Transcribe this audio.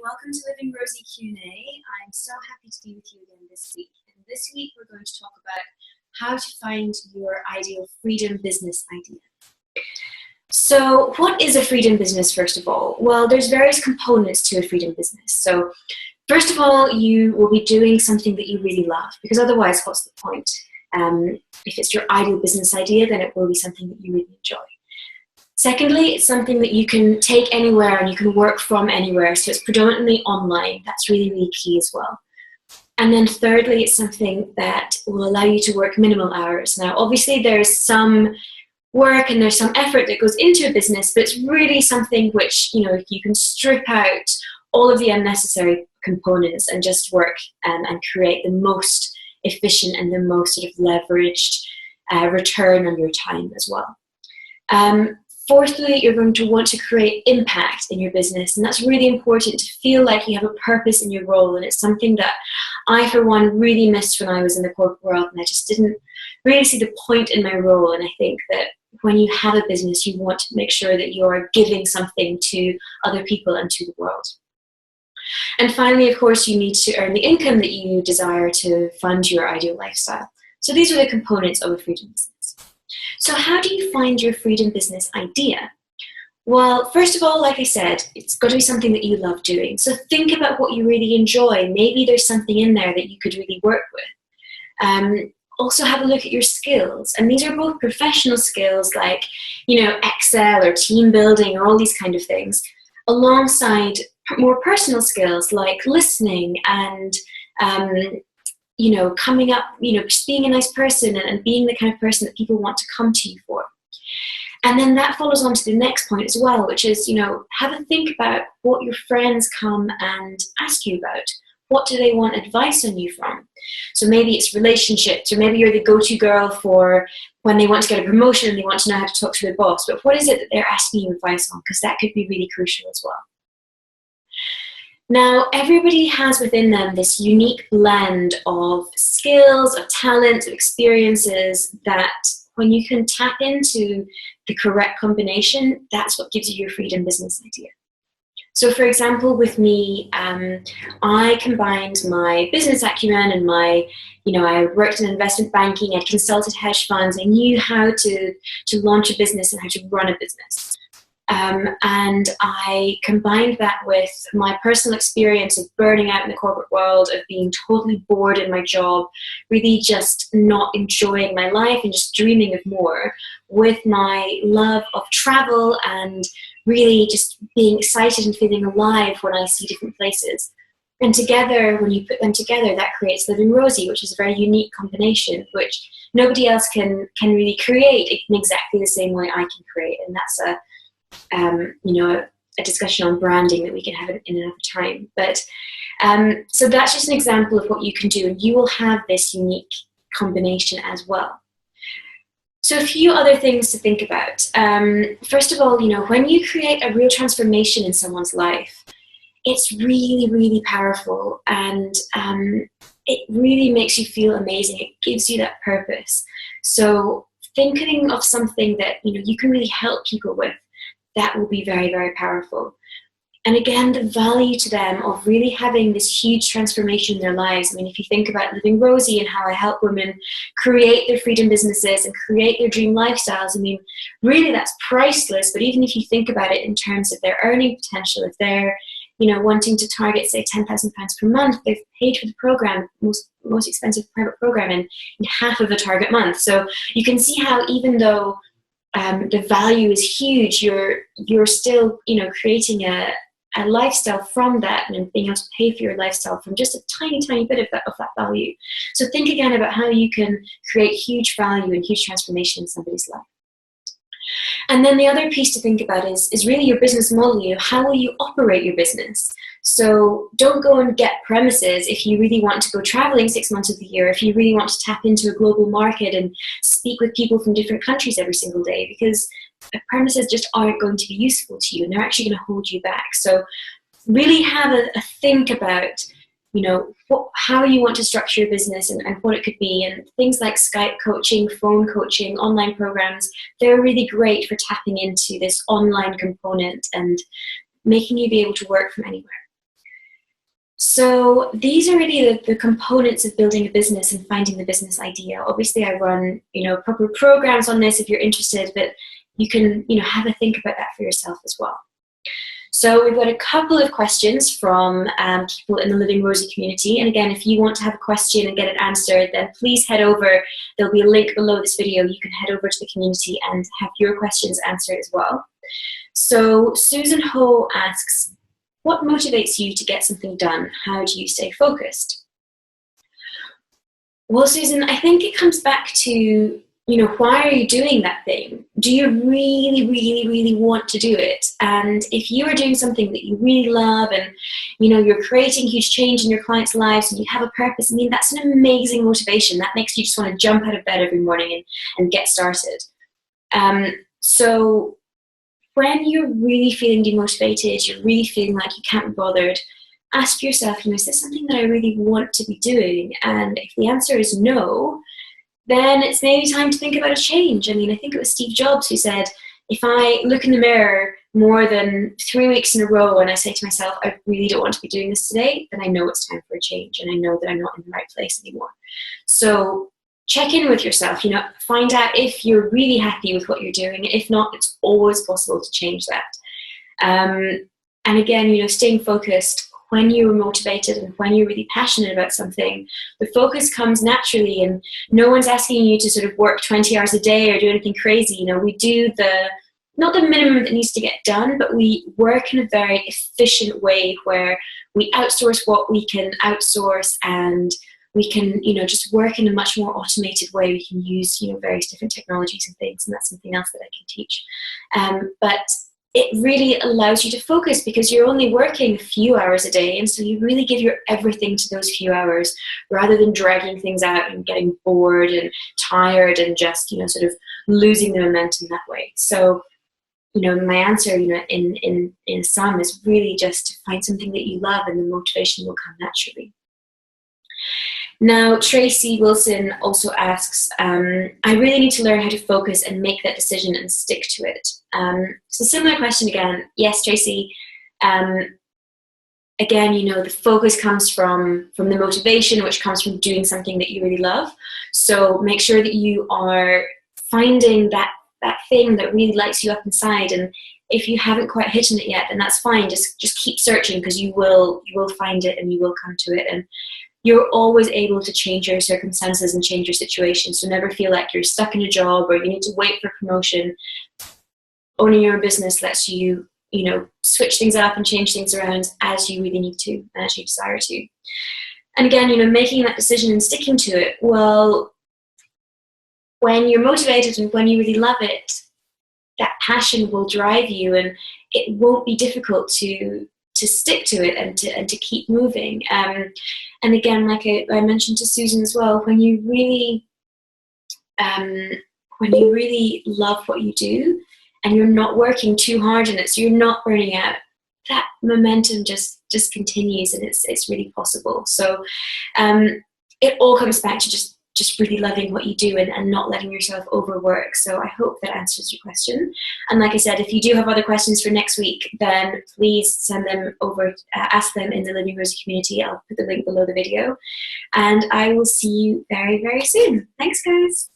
welcome to Living Rosie Q&A. I'm so happy to be with you again this week. And this week we're going to talk about how to find your ideal freedom business idea. So what is a freedom business, first of all? Well, there's various components to a freedom business. So first of all, you will be doing something that you really love, because otherwise what's the point? If it's your ideal business idea, then it will be something that you really enjoy. Secondly, it's something that you can take anywhere and you can work from anywhere, so it's predominantly online. That's really, really key as well. And then thirdly, it's something that will allow you to work minimal hours. Now, obviously there's some work and there's some effort that goes into a business, but it's really something which, you can strip out all of the unnecessary components and just work and create the most efficient and the most sort of leveraged return on your time as well. Fourthly, you're going to want to create impact in your business, and that's really important, to feel like you have a purpose in your role. And it's something that I, for one, really missed when I was in the corporate world, and I just didn't really see the point in my role. And I think that when you have a business, you want to make sure that you are giving something to other people and to the world. And finally, of course, you need to earn the income that you desire to fund your ideal lifestyle. So these are the components of a freedom business. So how do you find your freedom business idea? Well, first of all, like I said, it's got to be something that you love doing. So think about what you really enjoy. Maybe there's something in there that you could really work with. Also have a look at your skills. And these are both professional skills like, Excel or team building or all these kind of things, alongside more personal skills like listening and coming up, just being a nice person and being the kind of person that people want to come to you for. And then that follows on to the next point as well, which is, have a think about what your friends come and ask you about. What do they want advice on you from? So maybe it's relationships, or maybe you're the go-to girl for when they want to get a promotion and they want to know how to talk to their boss. But what is it that they're asking you advice on? Because that could be really crucial as well. Now, everybody has within them this unique blend of skills, of talents, of experiences that when you can tap into the correct combination, that's what gives you your freedom business idea. So for example, with me, I combined my business acumen and I worked in investment banking, I consulted hedge funds, I knew how to launch a business and how to run a business. And I combined that with my personal experience of burning out in the corporate world, of being totally bored in my job, really just not enjoying my life and just dreaming of more, with my love of travel and really just being excited and feeling alive when I see different places. And together, when you put them together, that creates Living Rosie, which is a very unique combination, which nobody else can really create in exactly the same way I can create. And that's a discussion on branding that we can have in another time. But so that's just an example of what you can do, and you will have this unique combination as well. So a few other things to think about. First of all, when you create a real transformation in someone's life, it's really, really powerful, and it really makes you feel amazing. It gives you that purpose. So thinking of something that you can really help people with, that will be very, very powerful. And again, the value to them of really having this huge transformation in their lives. I mean, if you think about Living Rosie and how I help women create their freedom businesses and create their dream lifestyles, I mean, really that's priceless. But even if you think about it in terms of their earning potential, if they're, wanting to target, say, £10,000 per month, they've paid for the program, most expensive private program in half of a target month. So you can see how even though the value is huge, you're still, creating a lifestyle from that, and being able to pay for your lifestyle from just a tiny, tiny bit of that value. So think again about how you can create huge value and huge transformation in somebody's life. And then the other piece to think about is really your business model. How will you operate your business? So don't go and get premises if you really want to go traveling 6 months of the year, if you really want to tap into a global market and speak with people from different countries every single day, because premises just aren't going to be useful to you, and they're actually going to hold you back. So really have a think about, how you want to structure your business and what it could be. And things like Skype coaching, phone coaching, online programs, they're really great for tapping into this online component and making you be able to work from anywhere. So these are really the components of building a business and finding the business idea. Obviously, I run, proper programs on this if you're interested, but you can, have a think about that for yourself as well. So we've got a couple of questions from people in the Living Rosy community. And again, if you want to have a question and get it answered, then please head over. There'll be a link below this video. You can head over to the community and have your questions answered as well. So Susan Ho asks, what motivates you to get something done? How do you stay focused? Well, Susan, I think it comes back to, why are you doing that thing? Do you really, really, really want to do it? And if you are doing something that you really love and, you're creating huge change in your clients' lives and you have a purpose, that's an amazing motivation. That makes you just want to jump out of bed every morning and get started. So when you're really feeling demotivated, you're really feeling like you can't be bothered, ask yourself, is this something that I really want to be doing? And if the answer is no, then it's maybe time to think about a change. I think it was Steve Jobs who said, if I look in the mirror more than 3 weeks in a row and I say to myself, I really don't want to be doing this today, then I know it's time for a change and I know that I'm not in the right place anymore. So check in with yourself, find out if you're really happy with what you're doing. If not, it's always possible to change that. And again, staying focused. When you're motivated and when you're really passionate about something, the focus comes naturally and no one's asking you to sort of work 20 hours a day or do anything crazy. We do not the minimum that needs to get done, but we work in a very efficient way where we outsource what we can outsource and we can, just work in a much more automated way. We can use, various different technologies and things, and that's something else that I can teach. But it really allows you to focus because you're only working a few hours a day, and so you really give your everything to those few hours rather than dragging things out and getting bored and tired and just, sort of losing the momentum that way. So, my answer, in sum is really just to find something that you love and the motivation will come naturally. Now, Tracy Wilson also asks, I really need to learn how to focus and make that decision and stick to it. So similar question again. Yes, Tracy. Again, the focus comes from the motivation, which comes from doing something that you really love. So make sure that you are finding that thing that really lights you up inside. And if you haven't quite hit on it yet, then that's fine. Just keep searching because you will find it and you will come to it. And you're always able to change your circumstances and change your situation. So never feel like you're stuck in a job or you need to wait for promotion. Owning your own business lets you, switch things up and change things around as you really need to, as you desire to. And again, making that decision and sticking to it, well, when you're motivated and when you really love it, that passion will drive you and it won't be difficult to stick to it and to keep moving. And again, like I mentioned to Susan as well, when you really love what you do and you're not working too hard in it, so you're not burning out, that momentum just continues and it's really possible. So it all comes back to just really loving what you do and not letting yourself overwork. So I hope that answers your question. And like I said, if you do have other questions for next week, then please send them over, ask them in the Living Rosy community. I'll put the link below the video. And I will see you very, very soon. Thanks, guys.